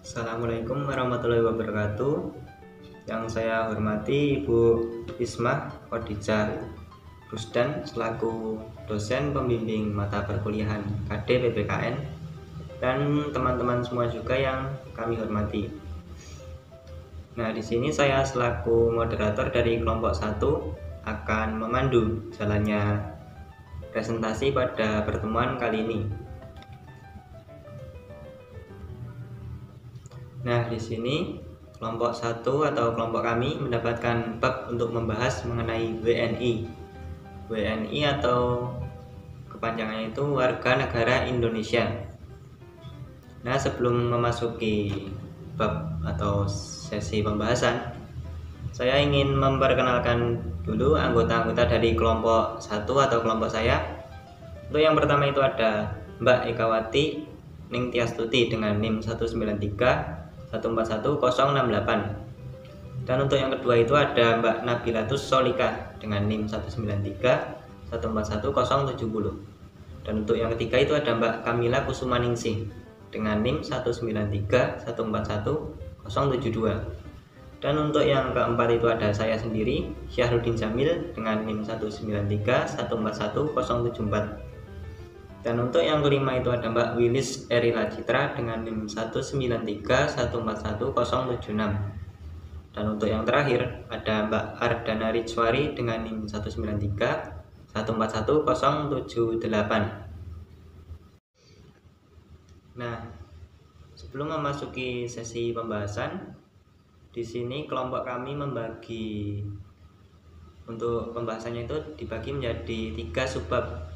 Assalamualaikum warahmatullahi wabarakatuh. Yang saya hormati Ibu Ismah Khadijah Rusdan selaku dosen pembimbing mata perkuliahan KD PPKN dan teman-teman semua juga yang kami hormati. Nah, di sini saya selaku moderator dari kelompok 1 akan memandu jalannya presentasi pada pertemuan kali ini. Nah, di sini kelompok 1 atau kelompok kami mendapatkan bab untuk membahas mengenai WNI. WNI atau kepanjangannya itu Warga Negara Indonesia. Nah, sebelum memasuki bab atau sesi pembahasan, saya ingin memperkenalkan dulu anggota-anggota dari kelompok 1 atau kelompok saya. Untuk yang pertama itu ada Mbak Ekawati Ningtyasstuti dengan NIM 193141068. Dan untuk yang kedua itu ada Mbak Nabilatus Solika dengan NIM 193141070. Dan untuk yang ketiga itu ada Mbak Kamila Kusumaningsih dengan NIM 193141072. Dan untuk yang keempat itu ada saya sendiri, Syahrudin Jamil dengan NIM 193141074. Dan untuk yang kelima itu ada Mbak Wilis Erila Citra dengan NIM 193141076. Dan untuk yang terakhir ada Mbak Ardana Rijwari dengan NIM 193141078. Nah, sebelum memasuki sesi pembahasan, di sini kelompok kami membagi untuk pembahasannya itu dibagi menjadi 3 subbab.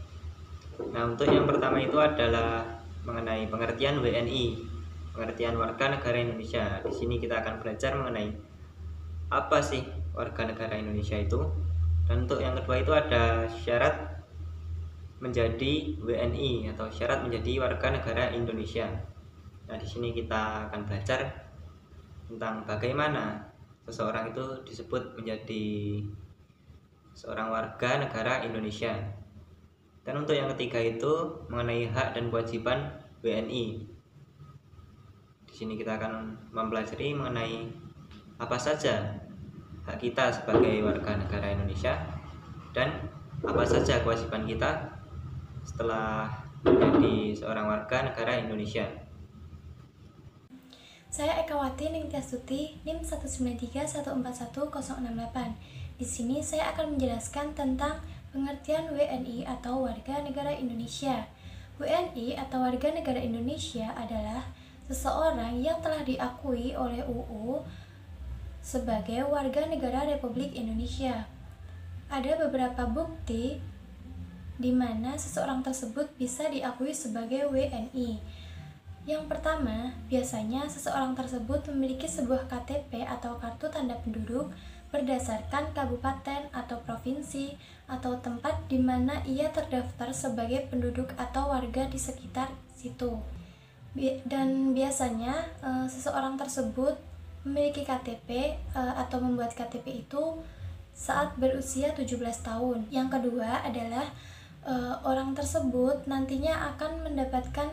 Nah, untuk yang pertama itu adalah mengenai pengertian WNI, pengertian warga negara Indonesia. Di sini kita akan belajar mengenai apa sih warga negara Indonesia itu. Dan untuk yang kedua itu ada syarat menjadi WNI atau syarat menjadi warga negara Indonesia. Nah, di sini kita akan belajar tentang bagaimana seseorang itu disebut menjadi seorang warga negara Indonesia. Dan untuk yang ketiga itu mengenai hak dan kewajiban WNI. Di sini kita akan mempelajari mengenai apa saja hak kita sebagai warga negara Indonesia dan apa saja kewajiban kita setelah menjadi seorang warga negara Indonesia. Saya Ekawati Ningtyasstuti, NIM 193141068. Di sini saya akan menjelaskan tentang pengertian WNI atau Warga Negara Indonesia. WNI atau Warga Negara Indonesia adalah seseorang yang telah diakui oleh UU sebagai warga negara Republik Indonesia. Ada beberapa bukti di mana seseorang tersebut bisa diakui sebagai WNI. Yang pertama, biasanya seseorang tersebut memiliki sebuah KTP atau kartu tanda penduduk berdasarkan kabupaten atau provinsi atau tempat di mana ia terdaftar sebagai penduduk atau warga di sekitar situ. Dan biasanya seseorang tersebut memiliki KTP atau membuat KTP itu saat berusia 17 tahun. Yang kedua adalah orang tersebut nantinya akan mendapatkan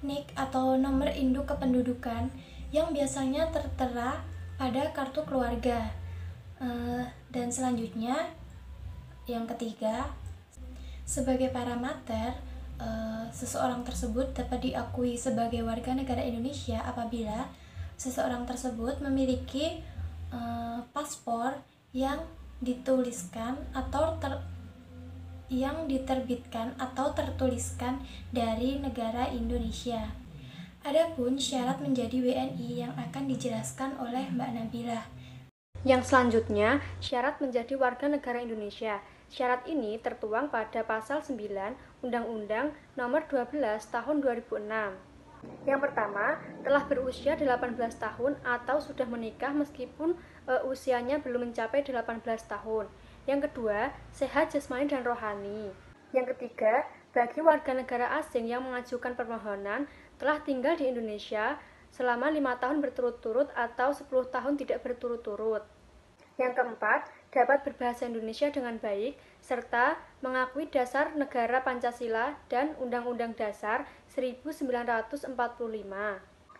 NIK atau nomor induk kependudukan yang biasanya tertera pada kartu keluarga. Dan selanjutnya yang ketiga, sebagai parameter seseorang tersebut dapat diakui sebagai warga negara Indonesia apabila seseorang tersebut memiliki paspor yang dituliskan atau yang diterbitkan atau tertuliskan dari negara Indonesia. Adapun syarat menjadi WNI yang akan dijelaskan oleh Mbak Nabila. Yang selanjutnya, syarat menjadi warga negara Indonesia. Syarat ini tertuang pada pasal 9 Undang-Undang Nomor 12 Tahun 2006. Yang pertama, telah berusia 18 tahun atau sudah menikah meskipun usianya belum mencapai 18 tahun. Yang kedua, sehat jasmani dan rohani. Yang ketiga, bagi warga negara asing yang mengajukan permohonan telah tinggal di Indonesia selama 5 tahun berturut-turut atau 10 tahun tidak berturut-turut. Yang keempat, dapat berbahasa Indonesia dengan baik, serta mengakui dasar negara Pancasila dan Undang-Undang Dasar 1945.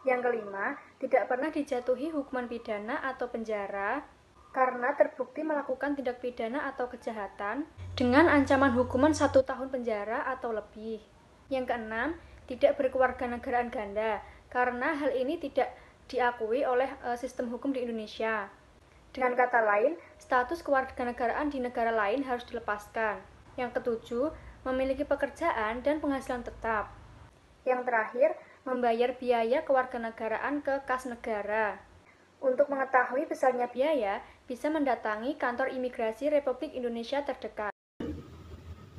Yang kelima, tidak pernah dijatuhi hukuman pidana atau penjara karena terbukti melakukan tindak pidana atau kejahatan dengan ancaman hukuman 1 tahun penjara atau lebih. Yang keenam, tidak berkewarganegaraan ganda karena hal ini tidak diakui oleh sistem hukum di Indonesia. Dengan kata lain, status kewarganegaraan di negara lain harus dilepaskan. Yang ketujuh, memiliki pekerjaan dan penghasilan tetap. Yang terakhir, membayar biaya kewarganegaraan ke kas negara. Untuk mengetahui besarnya biaya, bisa mendatangi kantor imigrasi Republik Indonesia terdekat.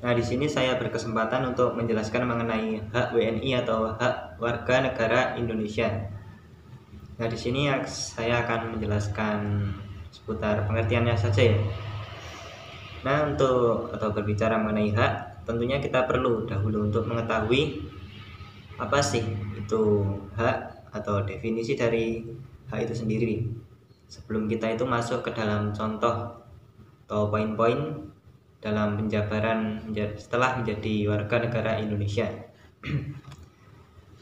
Nah, di sini saya berkesempatan untuk menjelaskan mengenai hak WNI atau hak warga negara Indonesia. Nah, di sini saya akan menjelaskan seputar pengertiannya saja ya. Nah, atau berbicara mengenai hak, tentunya kita perlu dahulu untuk mengetahui apa sih itu hak atau definisi dari hak itu sendiri. Sebelum kita itu masuk ke dalam contoh atau poin-poin dalam penjabaran setelah menjadi warga negara Indonesia.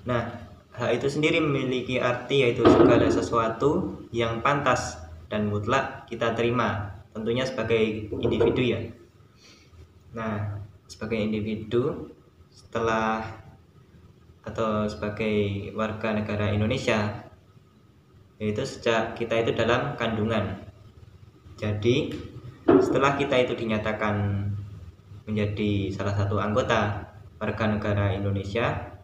Nah, hak itu sendiri memiliki arti yaitu segala sesuatu yang pantas dan mutlak kita terima, tentunya sebagai individu ya. Nah, sebagai individu sebagai warga negara Indonesia, yaitu sejak kita itu dalam kandungan. Jadi setelah kita itu dinyatakan menjadi salah satu anggota warga negara Indonesia,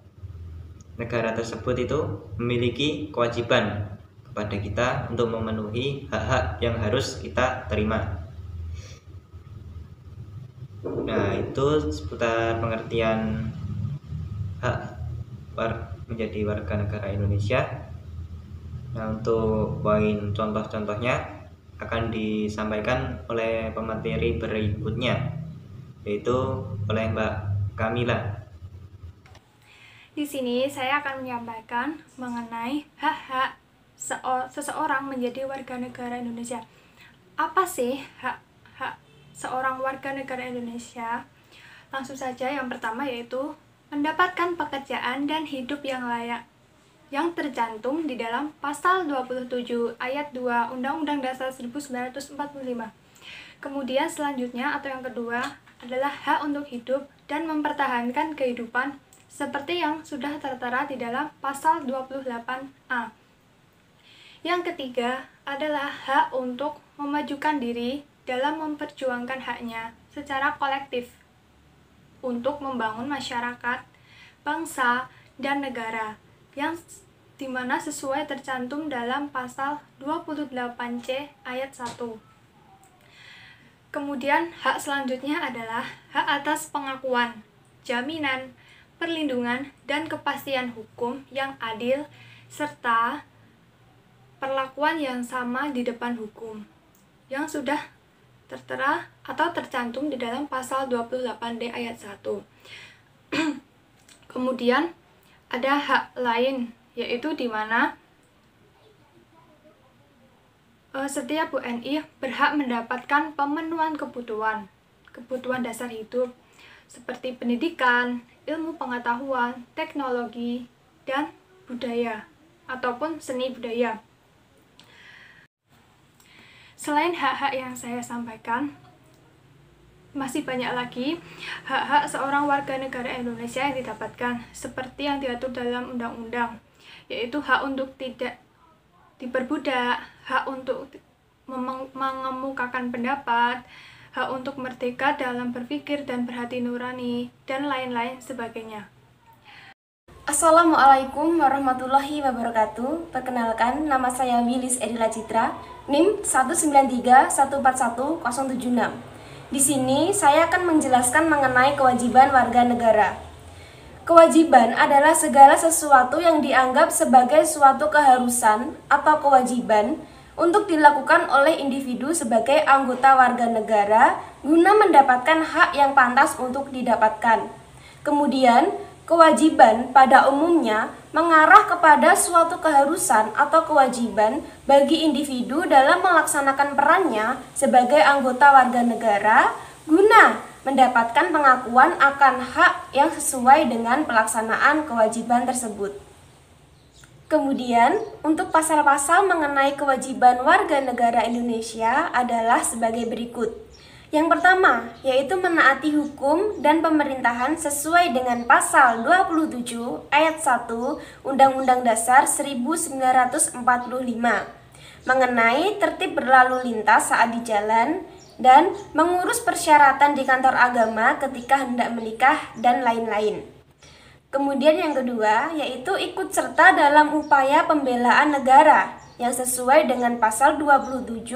negara tersebut itu memiliki kewajiban kepada kita untuk memenuhi hak-hak yang harus kita terima. Nah, itu seputar pengertian hak menjadi warga negara Indonesia. Nah, untuk poin contoh-contohnya akan disampaikan oleh pemateri berikutnya, yaitu oleh Mbak Kamila. Di sini saya akan menyampaikan mengenai hak-hak seseorang menjadi warga negara Indonesia. Apa sih hak seorang warga negara Indonesia? Langsung saja, yang pertama yaitu mendapatkan pekerjaan dan hidup yang layak, yang tercantum di dalam pasal 27 ayat 2 Undang-Undang Dasar 1945. Kemudian selanjutnya atau yang kedua adalah hak untuk hidup dan mempertahankan kehidupan seperti yang sudah tertera di dalam pasal 28A. Yang ketiga adalah hak untuk memajukan diri dalam memperjuangkan haknya secara kolektif untuk membangun masyarakat, bangsa, dan negara yang dimana sesuai tercantum dalam pasal 28C ayat 1. Kemudian hak selanjutnya adalah hak atas pengakuan, jaminan, perlindungan, dan kepastian hukum yang adil serta perlakuan yang sama di depan hukum yang sudah tertera atau tercantum di dalam pasal 28D ayat 1. Kemudian ada hak lain, yaitu di mana setiap WNI berhak mendapatkan pemenuhan kebutuhan dasar hidup seperti pendidikan, ilmu pengetahuan, teknologi, dan budaya ataupun seni budaya. Selain hak-hak yang saya sampaikan, masih banyak lagi hak-hak seorang warga negara Indonesia yang didapatkan seperti yang diatur dalam undang-undang, yaitu hak untuk tidak diperbudak, hak untuk mengemukakan pendapat, hak untuk merdeka dalam berpikir dan berhati nurani, dan lain-lain sebagainya. Assalamualaikum warahmatullahi wabarakatuh. Perkenalkan, nama saya Wilis Edila Citra, NIM 193141076. Di sini saya akan menjelaskan mengenai kewajiban warga negara. Kewajiban adalah segala sesuatu yang dianggap sebagai suatu keharusan atau kewajiban untuk dilakukan oleh individu sebagai anggota warga negara guna mendapatkan hak yang pantas untuk didapatkan. Kemudian, kewajiban pada umumnya mengarah kepada suatu keharusan atau kewajiban bagi individu dalam melaksanakan perannya sebagai anggota warga negara guna mendapatkan pengakuan akan hak yang sesuai dengan pelaksanaan kewajiban tersebut. Kemudian, untuk pasal-pasal mengenai kewajiban warga negara Indonesia adalah sebagai berikut. Yang pertama, yaitu menaati hukum dan pemerintahan sesuai dengan pasal 27 ayat 1 Undang-Undang Dasar 1945 mengenai tertib berlalu lintas saat di jalan dan mengurus persyaratan di kantor agama ketika hendak menikah dan lain-lain. Kemudian yang kedua, yaitu ikut serta dalam upaya pembelaan negara yang sesuai dengan pasal 27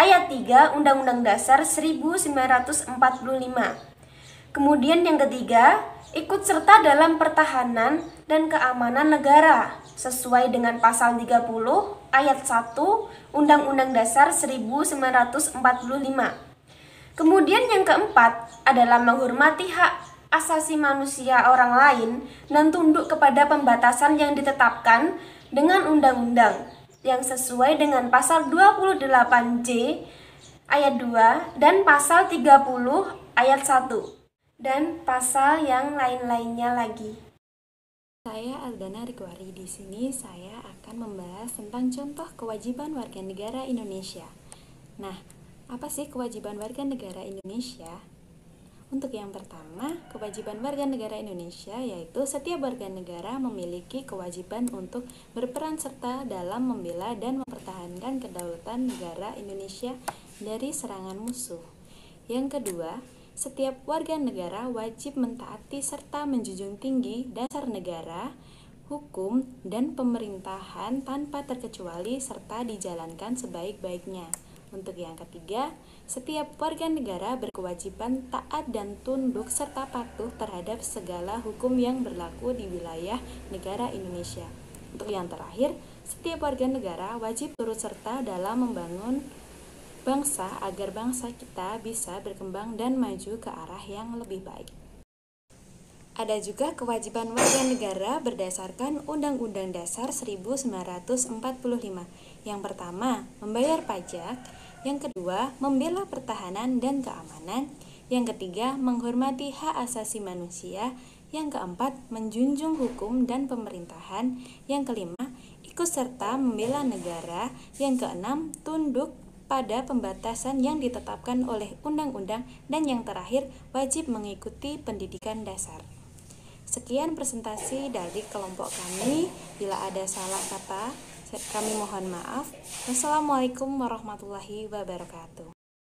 ayat 3 Undang-Undang Dasar 1945. Kemudian yang ketiga, ikut serta dalam pertahanan dan keamanan negara sesuai dengan pasal 30 ayat 1 Undang-Undang Dasar 1945. Kemudian yang keempat adalah menghormati hak asasi manusia orang lain dan tunduk kepada pembatasan yang ditetapkan dengan undang-undang yang sesuai dengan pasal 28J ayat 2 dan pasal 30 ayat 1 dan pasal yang lain-lainnya lagi. Saya Aldana Rikwari. Di sini saya akan membahas tentang contoh kewajiban warga negara Indonesia. Nah, apa sih kewajiban warga negara Indonesia? Untuk yang pertama, kewajiban warga negara Indonesia yaitu setiap warga negara memiliki kewajiban untuk berperan serta dalam membela dan mempertahankan kedaulatan negara Indonesia dari serangan musuh. Yang kedua, setiap warga negara wajib mentaati serta menjunjung tinggi dasar negara, hukum, dan pemerintahan tanpa terkecuali serta dijalankan sebaik-baiknya. Untuk yang ketiga, setiap warga negara berkewajiban taat dan tunduk serta patuh terhadap segala hukum yang berlaku di wilayah negara Indonesia. Untuk yang terakhir, setiap warga negara wajib turut serta dalam membangun bangsa agar bangsa kita bisa berkembang dan maju ke arah yang lebih baik. Ada juga kewajiban warga negara berdasarkan Undang-Undang Dasar 1945. Yang pertama, membayar pajak. Yang kedua, membela pertahanan dan keamanan. Yang ketiga, menghormati hak asasi manusia. Yang keempat, menjunjung hukum dan pemerintahan. Yang kelima, ikut serta membela negara. Yang keenam, tunduk pada pembatasan yang ditetapkan oleh undang-undang. Dan yang terakhir, wajib mengikuti pendidikan dasar. Sekian presentasi dari kelompok kami. Bila ada salah kata, kami mohon maaf. Wassalamualaikum warahmatullahi wabarakatuh.